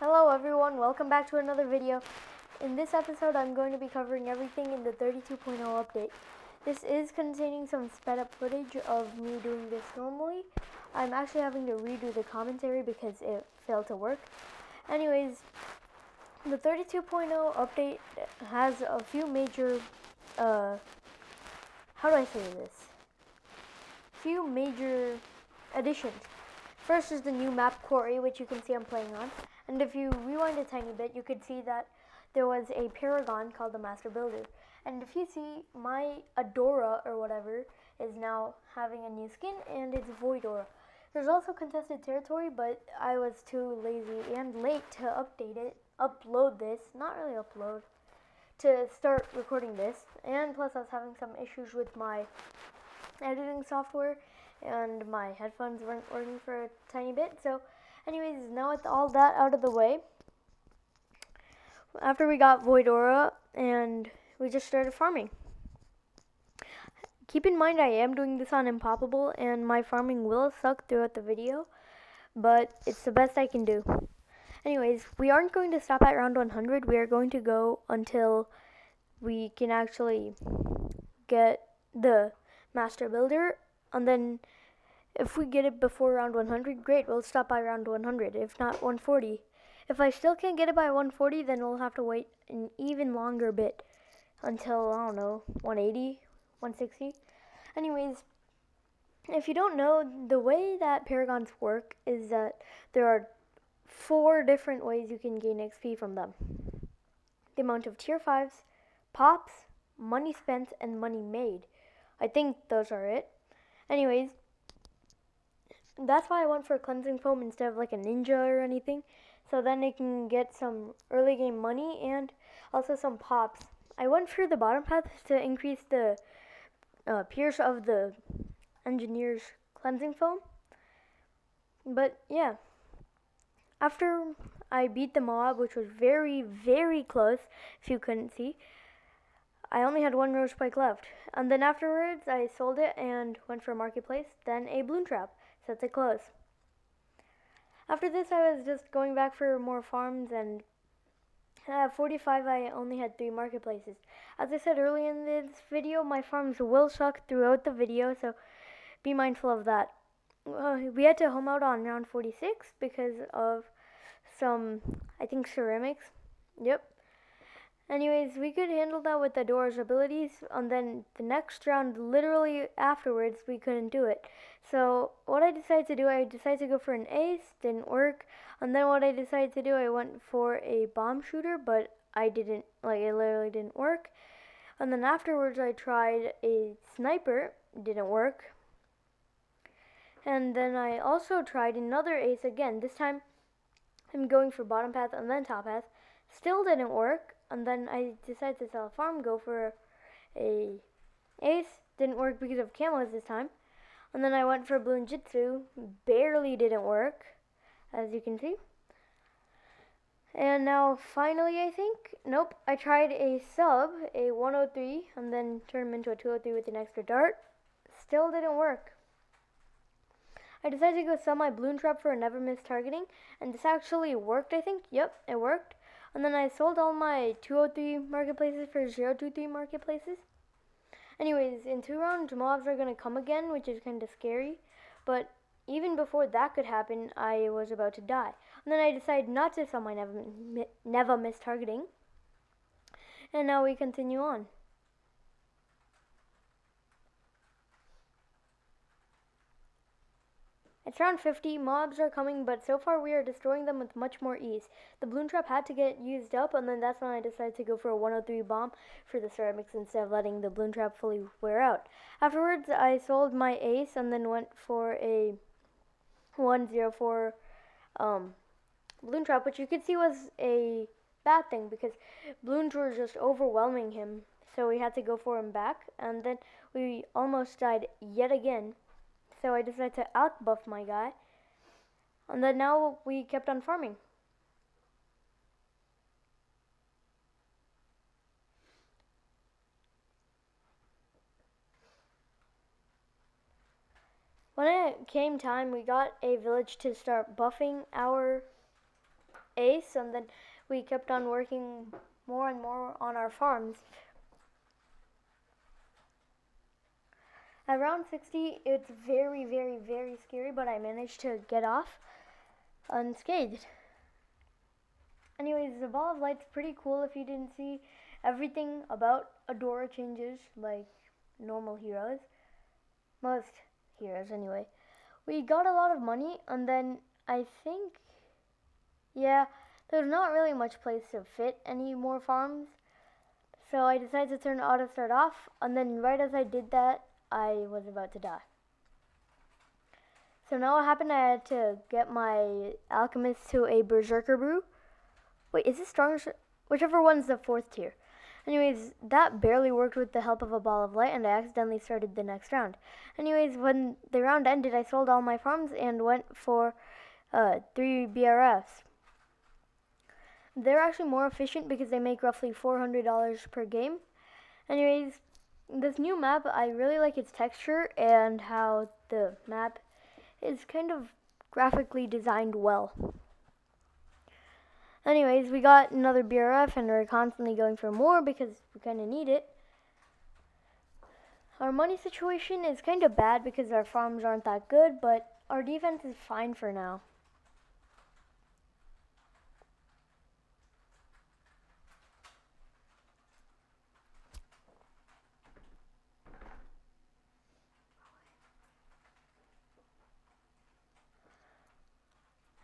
Hello everyone, welcome back to another video. In this episode I'm going to be covering everything in the 32.0 update. This is containing some sped up footage of me doing this normally. I'm actually having to redo the commentary because it failed to work. Anyways, the 32.0 update has a few major, how do I say this? Few major additions. First is the new map quarry, which you can see I'm playing on. And if you rewind a tiny bit, you could see that there was a paragon called the Master Builder. And if you see, my Adora or whatever is now having a new skin, and it's Voidora. There's also contested territory, but I was too lazy and late to upload this, not really upload, to start recording this. And plus I was having some issues with my editing software, and my headphones weren't working for a tiny bit. So anyways, now with all that out of the way, after we got Voidora, and we just started farming. Keep in mind I am doing this on Impoppable, and my farming will suck throughout the video, but it's the best I can do. Anyways, we aren't going to stop at round 100. We are going to go until we can actually get the Master Builder, and then if we get it before round 100, great, we'll stop by round 100, if not 140. If I still can't get it by 140, then we'll have to wait an even longer bit until, I don't know, 180, 160. Anyways, if you don't know, the way that Paragons work is that there are 4 different ways you can gain XP from them. The amount of tier 5s, pops, money spent, and money made. I think those are it. Anyways, that's why I went for a cleansing foam instead of like a ninja or anything, so then I can get some early game money and also some pops. I went for the bottom path to increase the pierce of the engineer's cleansing foam. But yeah, after I beat the mob, which was very, very close, if you couldn't see, I only had 1 rose spike left. And then afterwards, I sold it and went for a marketplace, then a bloom trap, set to close. After this, I was just going back for more farms, and at 45, I only had 3 marketplaces. As I said earlier in this video, my farms will suck throughout the video, so be mindful of that. We had to home out on round 46 because of some, I think, ceramics. Yep. Anyways, we could handle that with Adora's abilities, and then the next round, literally afterwards, we couldn't do it. So what I decided to do, I decided to go for an ace, didn't work, and then what I decided to do, I went for a bomb shooter, but I didn't, it literally didn't work. And then afterwards, I tried a sniper, didn't work. And then I also tried another ace again. This time, I'm going for bottom path and then top path. Still didn't work. And then I decided to sell a farm, go for a ace. Didn't work because of camos this time. And then I went for blue jitsu. Barely didn't work, as you can see. And now finally, I think, nope, I tried a sub, a 103, and then turned him into a 203 with an extra dart. Still didn't work. I decided to go sell my bloom trap for a never miss targeting, and this actually worked, I think. Yep, it worked. And then I sold all my 203 marketplaces for 023 marketplaces. Anyways, in 2 rounds, mobs are going to come again, which is kind of scary. But even before that could happen, I was about to die. And then I decided not to sell my never miss targeting. And now we continue on. It's round 50, mobs are coming, but so far we are destroying them with much more ease. The bloom trap had to get used up, and then that's when I decided to go for a 103 bomb for the ceramics instead of letting the bloom trap fully wear out. Afterwards, I sold my ace and then went for a 104 bloom trap, which you could see was a bad thing because blooms were just overwhelming him, so we had to go for him back, and then we almost died yet again. So I decided to outbuff my guy, and then now we kept on farming. When it came time, we got a village to start buffing our ace, and then we kept on working more and more on our farms. At round 60, it's very, very, very scary, but I managed to get off unscathed. Anyways, the ball of light's pretty cool if you didn't see. Everything about Adora changes like normal heroes. Most heroes, anyway. We got a lot of money, and then I think, yeah, there's not really much place to fit any more farms. So I decided to turn auto start off, and then right as I did that, I was about to die. So now what happened, I had to get my alchemist to a berserker brew. Wait, is this strong? Whichever one's the 4th tier. Anyways, that barely worked with the help of a ball of light, and I accidentally started the next round. Anyways, when the round ended, I sold all my farms and went for 3 BRFs. They're actually more efficient because they make roughly $400 per game. Anyways, this new map, I really like its texture and how the map is kind of graphically designed well. Anyways, we got another BRF and we're constantly going for more because we kind of need it. Our money situation is kind of bad because our farms aren't that good, but our defense is fine for now.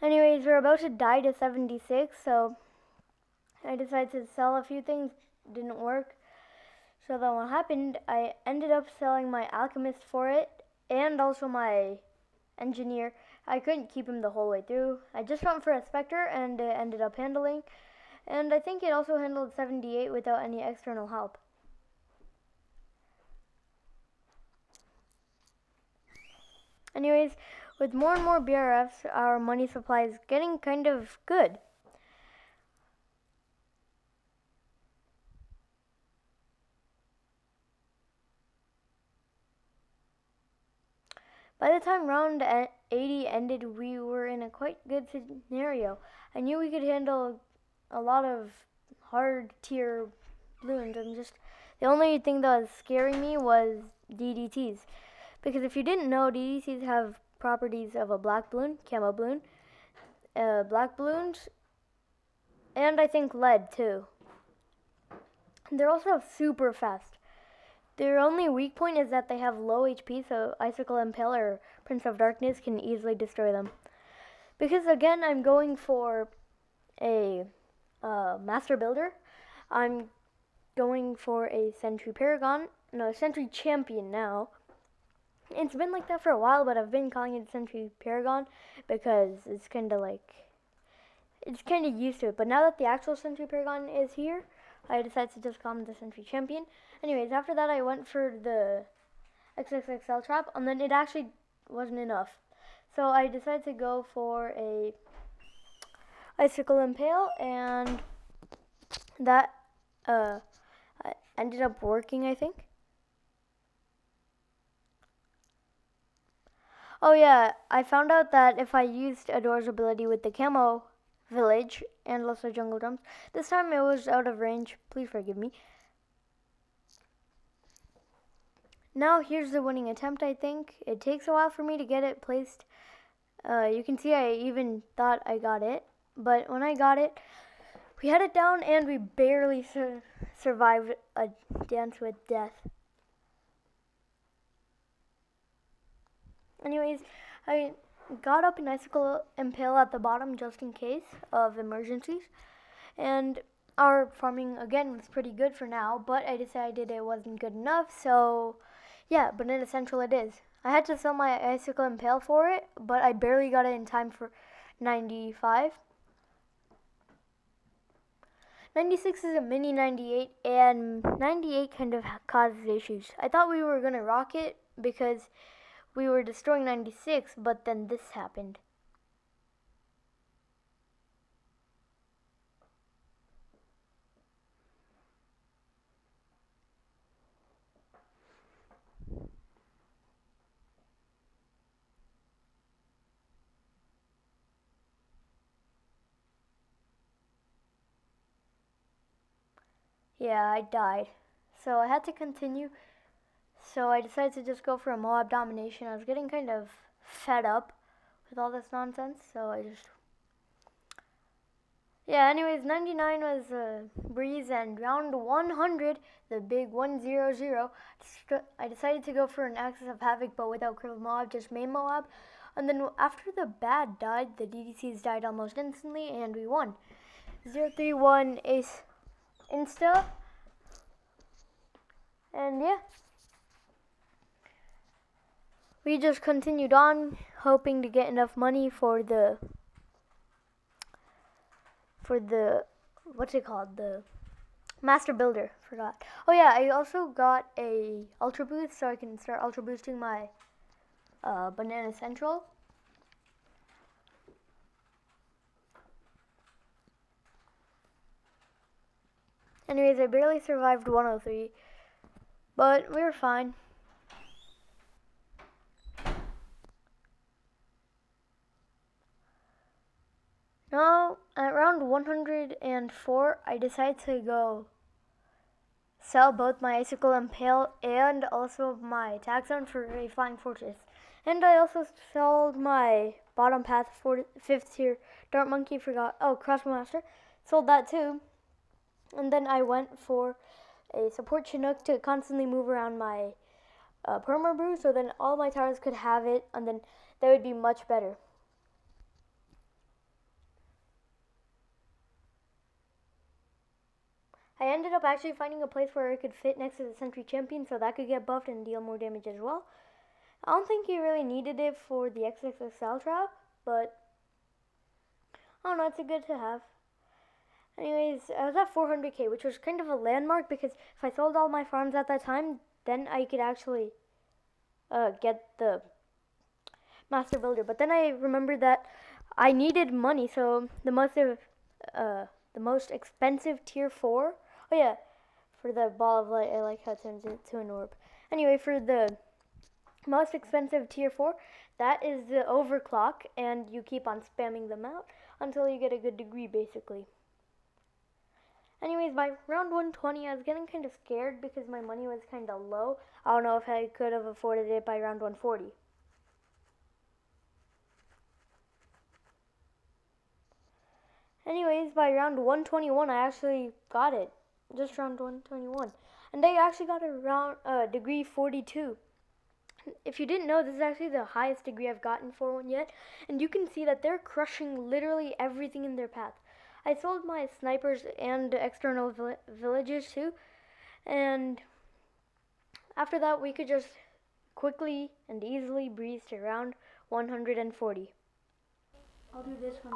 Anyways, we're about to die to 76, so I decided to sell a few things. Didn't work. So then what happened, I ended up selling my alchemist for it and also my engineer. I couldn't keep him the whole way through. I just went for a specter and it ended up handling. And I think it also handled 78 without any external help. Anyways, with more and more BRFs, our money supply is getting kind of good. By the time round 80 ended, we were in a quite good scenario. I knew we could handle a lot of hard tier balloons, and just the only thing that was scaring me was DDTs. Because if you didn't know, DDTs have properties of a black balloon, camo balloon, black balloons, and I think lead too. They're also super fast. Their only weak point is that they have low HP, so Icicle Impale or Prince of Darkness can easily destroy them. Because again, I'm going for a Master Builder. I'm going for a Sentry Paragon, no, Sentry Champion now. It's been like that for a while, but I've been calling it Sentry Paragon because it's kind of used to it. But now that the actual Sentry Paragon is here, I decided to just call him the Sentry Champion. Anyways, after that I went for the XXXL trap, and then it actually wasn't enough. So I decided to go for a Icicle Impale, and that ended up working, I think. Oh yeah, I found out that if I used Adora's ability with the camo village and also jungle drums, this time it was out of range. Please forgive me. Now here's the winning attempt, I think. It takes a while for me to get it placed. You can see I even thought I got it, but when I got it, we had it down and we barely survived a dance with death. Anyways, I got up an Icicle Impale at the bottom just in case of emergencies. And our farming, again, was pretty good for now, but I decided it wasn't good enough, so yeah, but in Essential it is. I had to sell my Icicle Impale for it, but I barely got it in time for 95. 96 is a mini 98, and 98 kind of causes issues. I thought we were going to rock it because we were destroying 96, but then this happened. Yeah, I died. So I had to continue. So I decided to just go for a Moab domination. I was getting kind of fed up with all this nonsense, so I just... Yeah, anyways, 99 was a breeze, and round 100, the big 100, I decided to go for an Axis of Havoc, but without crippled Moab, just main Moab. And then after the bad died, the DDCs died almost instantly, and we won. 031 ace insta, and yeah. We just continued on, hoping to get enough money for the what's it called, the master builder. Forgot. Oh yeah, I also got a ultra boost, so I can start ultra boosting my banana central. Anyways, I barely survived 103, but we were fine. Now, at round 104, I decided to go sell both my Icicle Impale and also my Taxon for a Flying Fortress. And I also sold my bottom path 5th tier Dart Monkey, Crossbow Master. Sold that too. And then I went for a support Chinook to constantly move around my Perma Brew, so then all my towers could have it, and then that would be much better. I ended up actually finding a place where it could fit next to the Sentry Champion, so that could get buffed and deal more damage as well. I don't think he really needed it for the XXXL trap, but I don't know, it's a good to have. Anyways, I was at 400k, which was kind of a landmark because if I sold all my farms at that time, then I could actually get the Master Builder. But then I remembered that I needed money, so the most expensive tier 4. Oh yeah, for the ball of light, I like how it turns into an orb. Anyway, for the most expensive tier 4, that is the overclock, and you keep on spamming them out until you get a good degree, basically. Anyways, by round 120, I was getting kind of scared because my money was kind of low. I don't know if I could have afforded it by round 140. Anyways, by round 121, I actually got it. Just round 121. And I actually got around degree 42. If you didn't know, this is actually the highest degree I've gotten for one yet. And you can see that they're crushing literally everything in their path. I sold my snipers and external villages too. And after that, we could just quickly and easily breeze to round 140. I'll do this one.